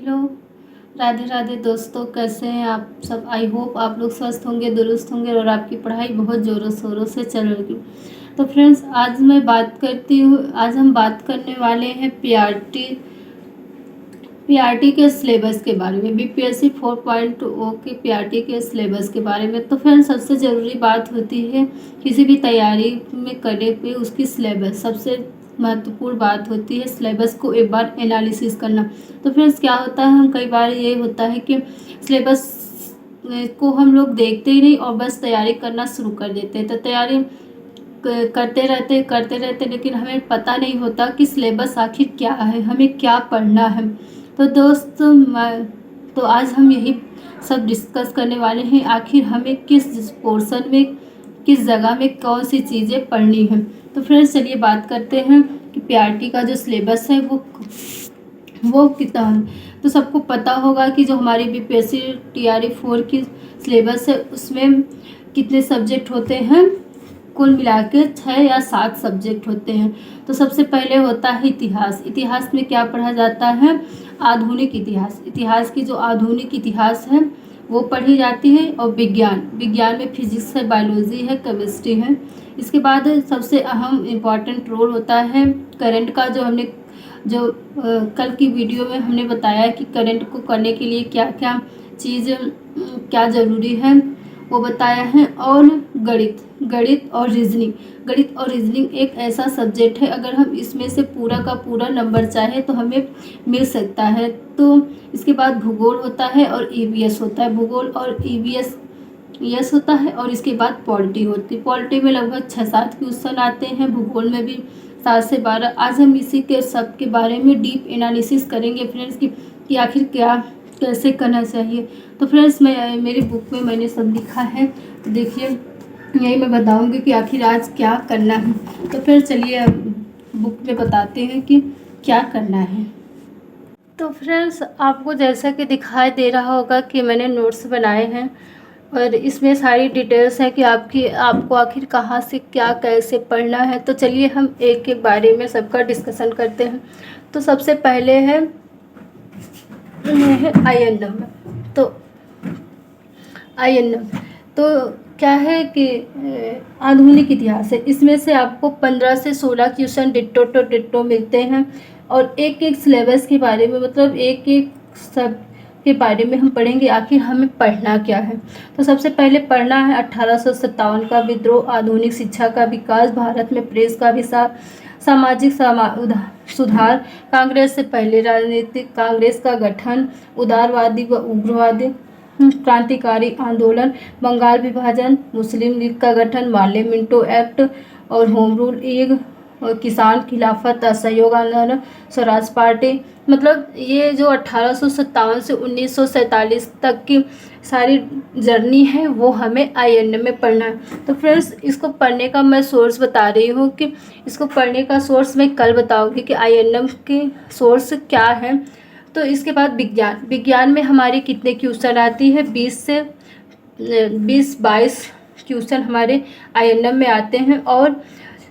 Hello, Radhe Radhe दोस्तों, कैसे हैं आप सब। आई होप आप लोग स्वस्थ होंगे, दुरुस्त होंगे और आपकी पढ़ाई बहुत ज़ोरों शोरों से चल रही। तो फ्रेंड्स, आज हम बात करने वाले हैं पीआरटी के सिलेबस के बारे में, बीपीएससी 4.0 के पीआरटी के सिलेबस के बारे में। तो फ्रेंड्स, सबसे ज़रूरी बात होती है किसी भी तैयारी में करने पे उसकी सिलेबस, सबसे महत्वपूर्ण बात होती है सिलेबस को एक बार एनालिसिस करना। तो फ्रेंड्स, क्या होता है, हम कई बार ये होता है कि सिलेबस को हम लोग देखते ही नहीं और बस तैयारी करना शुरू कर देते हैं। तो तैयारी करते रहते लेकिन हमें पता नहीं होता कि सिलेबस आखिर क्या है, हमें क्या पढ़ना है। तो तो आज हम यही सब डिस्कस करने वाले हैं, आखिर हमें किस पोर्शन में, किस जगह में कौन सी चीज़ें पढ़नी है। तो फ्रेंड्स, चलिए बात करते हैं कि पीआरटी का जो सिलेबस है वो कितना है। तो सबको पता होगा कि जो हमारी बीपीएससी टीआरई 4 की सिलेबस है उसमें कितने सब्जेक्ट होते हैं, कुल मिला के 6 या 7 सब्जेक्ट होते हैं। तो सबसे पहले होता है इतिहास। इतिहास में क्या पढ़ा जाता है, आधुनिक इतिहास। इतिहास की जो आधुनिक इतिहास है वो पढ़ी जाती है। और विज्ञान में फिजिक्स है, बायोलॉजी है, केमिस्ट्री है। इसके बाद सबसे अहम इम्पॉर्टेंट रोल होता है करंट का, कल की वीडियो में हमने बताया कि करंट को करने के लिए क्या क्या चीज़ क्या ज़रूरी है वो बताया है। और गणित और रीजनिंग एक ऐसा सब्जेक्ट है, अगर हम इसमें से पूरा का पूरा नंबर चाहे तो हमें मिल सकता है। तो इसके बाद भूगोल होता है और ईवीएस होता है। भूगोल और ईवीएस होता है। और इसके बाद पॉलिटी होती है। पॉलिटी में लगभग 6-7 क्वेश्चन आते हैं, भूगोल में भी 7 से 12। आज हम इसी के सब के बारे में डीप एनालिसिस करेंगे फ्रेंड्स कि आखिर क्या कैसे करना चाहिए। तो फ्रेंड्स, मेरी बुक में मैंने सब लिखा है, तो देखिए यही मैं बताऊंगी कि आखिर आज क्या करना है। तो फिर चलिए बुक में बताते हैं कि क्या करना है। तो फ्रेंड्स, आपको जैसा कि दिखाई दे रहा होगा कि मैंने नोट्स बनाए हैं और इसमें सारी डिटेल्स है कि आपको आखिर कहाँ से क्या कैसे पढ़ना है। तो चलिए हम एक एक बारे में सबका डिस्कशन करते हैं। तो सबसे पहले है आईएन नंबर। तो आईएन नंबर तो क्या है कि आधुनिक इतिहास है। इसमें से आपको 15 से 16 क्वेश्चन डिट्टो मिलते हैं। और एक एक सिलेबस के बारे में, मतलब एक एक सब के बारे में हम पढ़ेंगे आखिर हमें पढ़ना क्या है। तो सबसे पहले पढ़ना है 1857 का विद्रोह, आधुनिक शिक्षा का विकास, भारत में प्रेस का विकास, सामाजिक सुधार, कांग्रेस से पहले राजनीतिक कांग्रेस का गठन, उदारवादी व उग्रवादी क्रांतिकारी आंदोलन, बंगाल विभाजन, मुस्लिम लीग का गठन, मार्ले मिंटो एक्ट और होम रूल लीग, और किसान खिलाफत, असहयोग आंदोलन, स्वराज पार्टी। मतलब ये जो 1857 से 1947 तक की सारी जर्नी है वो हमें आईएनएम में पढ़ना है। तो फ्रेंड्स, इसको पढ़ने का मैं सोर्स बता रही हूँ कि इसको पढ़ने का सोर्स मैं कल बताऊँगी कि आईएनएम के सोर्स क्या है। तो इसके बाद विज्ञान में हमारी कितने क्वेश्चन आती है, 20-22 क्वेश्चन हमारे आईएनएम में आते हैं। और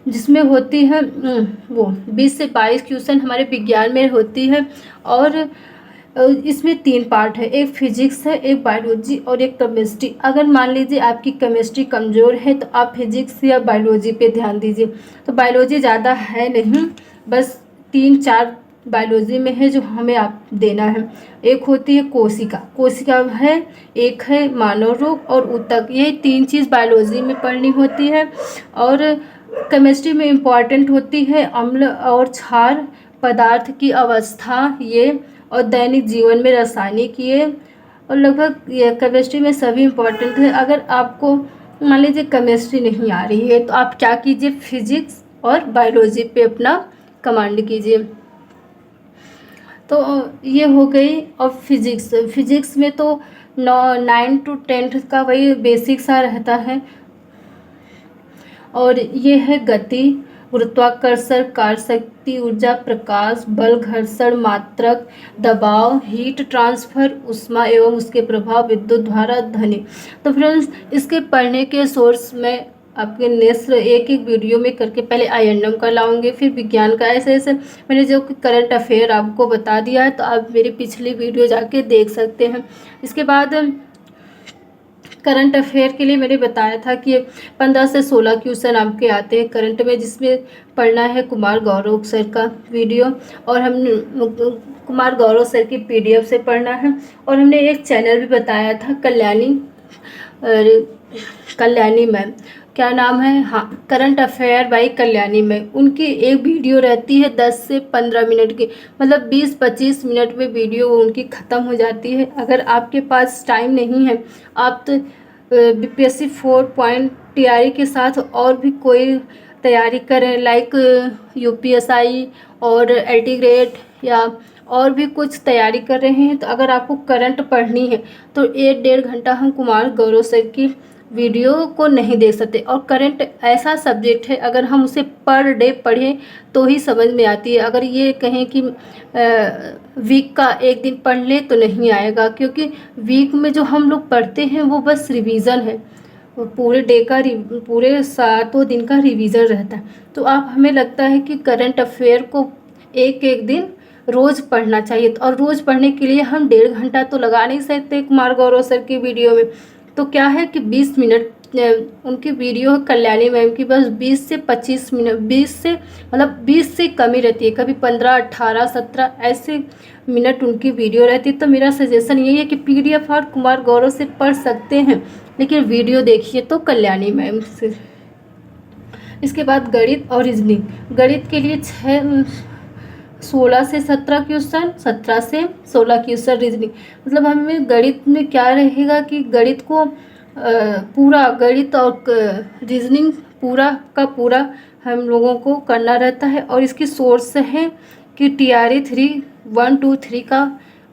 जिसमें होती है वो 20 से 22 क्वेश्चन हमारे विज्ञान में होती है। और इसमें 3 पार्ट है, एक फिजिक्स है, एक बायोलॉजी और एक केमिस्ट्री। अगर मान लीजिए आपकी केमिस्ट्री कमज़ोर है तो आप फिजिक्स या बायोलॉजी पे ध्यान दीजिए। तो बायोलॉजी ज़्यादा है नहीं, बस 3-4 बायोलॉजी में है जो हमें आप देना है। एक होती है कोशिका है, एक है मानव रोग और ऊतक। ये 3 चीज़ बायोलॉजी में पढ़नी होती है। और केमिस्ट्री में इम्पॉर्टेंट होती है अम्ल और क्षार, पदार्थ की अवस्था ये, और दैनिक जीवन में रासायनिक ये। और लगभग ये केमिस्ट्री में सभी इम्पॉर्टेंट है। अगर आपको मान लीजिए केमिस्ट्री नहीं आ रही है तो आप क्या कीजिए, फिजिक्स और बायोलॉजी पे अपना कमांड कीजिए। तो ये हो गई। और फिजिक्स में तो 9 to 10 का वही बेसिक सा रहता है। और ये है गति, गुरुत्वाकर्षण, कार्यशक्ति, ऊर्जा, प्रकाश, बल, घर्षण, मात्रक, दबाव, हीट ट्रांसफर, ऊष्मा एवं उसके प्रभाव, विद्युत धारा, ध्वनि। तो फ्रेंड्स, इसके पढ़ने के सोर्स में आपके नेक्स्ट एक एक वीडियो में करके पहले INM का लाऊंगी, फिर विज्ञान का, ऐसे ऐसे मैंने जो करंट अफेयर आपको बता दिया है, तो आप मेरी पिछली वीडियो जाके देख सकते हैं। इसके बाद करंट अफेयर के लिए मैंने बताया था कि 15 से 16 क्वेश्चन आपके आते हैं करंट में, जिसमें पढ़ना है कुमार गौरव सर का वीडियो, और हम कुमार गौरव सर की PDF से पढ़ना है। और हमने एक चैनल भी बताया था, कल्याणी मैम, क्या नाम है, हाँ, current affair by Kalyani ma'am. उनकी एक वीडियो रहती है 10 से 15 मिनट की, मतलब 20-25 मिनट में वीडियो उनकी ख़त्म हो जाती है। अगर आपके पास टाइम नहीं है, आप तो BPSC 4 पॉइंट तैयारी के साथ और भी कोई तैयारी करें, लाइक UPSI और LT ग्रेड या और भी कुछ तैयारी कर रहे हैं, तो अगर आपको करंट पढ़नी है तो 1-1.5 घंटा हम कुमार गौरव सर की वीडियो को नहीं देख सकते। और करंट ऐसा सब्जेक्ट है, अगर हम उसे पर डे पढ़ें तो ही समझ में आती है। अगर ये कहें कि वीक का एक दिन पढ़ लें तो नहीं आएगा, क्योंकि वीक में जो हम लोग पढ़ते हैं वो बस रिवीज़न है, पूरे डे का पूरे 7 दिन का रिवीज़न रहता है। तो आप, हमें लगता है कि करंट अफेयर को एक एक दिन रोज़ पढ़ना चाहिए, और रोज़ पढ़ने के लिए हम 1.5 घंटा तो लगा नहीं सकते कुमार गौरव सर की वीडियो में। तो क्या है कि 20 मिनट उनकी वीडियो है कल्याणी मैम की, बस 20 से 25 मिनट, 20 से कम ही रहती है, कभी 15, 18, 17 ऐसे मिनट उनकी वीडियो रहती है। तो मेरा सजेशन यही है कि PDF और कुमार गौरव से पढ़ सकते हैं, लेकिन वीडियो देखिए तो कल्याणी मैम से। इसके बाद गणित और रीजनिंग। गणित के लिए 16 से 17 क्वेश्चन, 17 से 16 क्वेश्चन रीजनिंग। मतलब हमें गणित में क्या रहेगा कि गणित को पूरा गणित और रीजनिंग पूरा का पूरा हम लोगों को करना रहता है। और इसकी सोर्स है कि TRE 3 1, 2, 3 का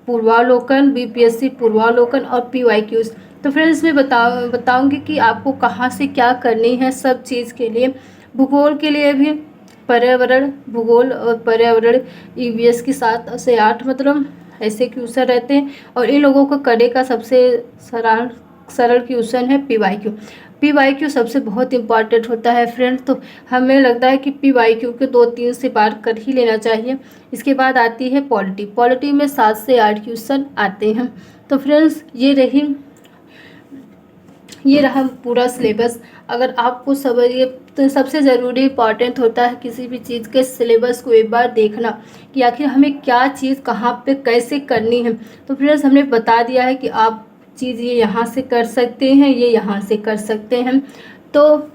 पूर्वावलोकन, BPSC पूर्वावलोकन और PYQs। तो फ्रेंड्स मैं बताऊंगी कि आपको कहाँ से क्या करनी है सब चीज़ के लिए। भूगोल के लिए भी पर्यावरण, भूगोल और पर्यावरण EVS के 7 से 8 मतलब ऐसे क्वेश्चन रहते हैं। और इन लोगों को करने का सबसे सरल क्वेश्चन है PYQ सबसे बहुत इम्पॉर्टेंट होता है फ्रेंड। तो हमें लगता है कि PYQ के 2-3 से पार कर ही लेना चाहिए। इसके बाद आती है पॉलिटी में 7 से 8 क्वेश्चन आते हैं। तो फ्रेंड्स ये रहा पूरा सिलेबस। अगर आपको समझिए तो सबसे ज़रूरी इम्पॉर्टेंट होता है किसी भी चीज़ के सिलेबस को एक बार देखना कि आखिर हमें क्या चीज़ कहाँ पे कैसे करनी है। तो फ्रेंड्स हमने बता दिया है कि आप चीज़ ये यहाँ से कर सकते हैं, ये यहाँ से कर सकते हैं। तो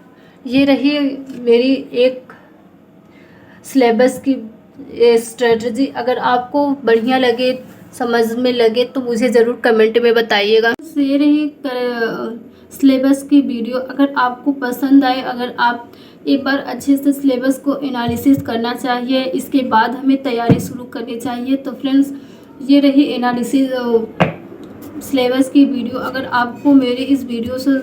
ये रही मेरी एक सिलेबस की स्ट्रेटजी। अगर आपको बढ़िया लगे, समझ में लगे, तो मुझे ज़रूर कमेंट में बताइएगा। ये रही सिलेबस की वीडियो। अगर आपको पसंद आए, अगर आप एक बार अच्छे से सिलेबस को एनालिसिस करना चाहिए, इसके बाद हमें तैयारी शुरू करनी चाहिए। तो फ्रेंड्स ये रही एनालिसिस सिलेबस की वीडियो। अगर आपको मेरे इस वीडियो से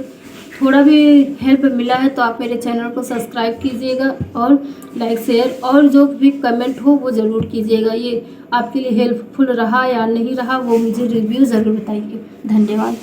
थोड़ा भी हेल्प मिला है तो आप मेरे चैनल को सब्सक्राइब कीजिएगा और लाइक शेयर और जो भी कमेंट हो वो ज़रूर कीजिएगा। ये आपके लिए हेल्पफुल रहा या नहीं रहा वो मुझे रिव्यू ज़रूर बताइए। धन्यवाद।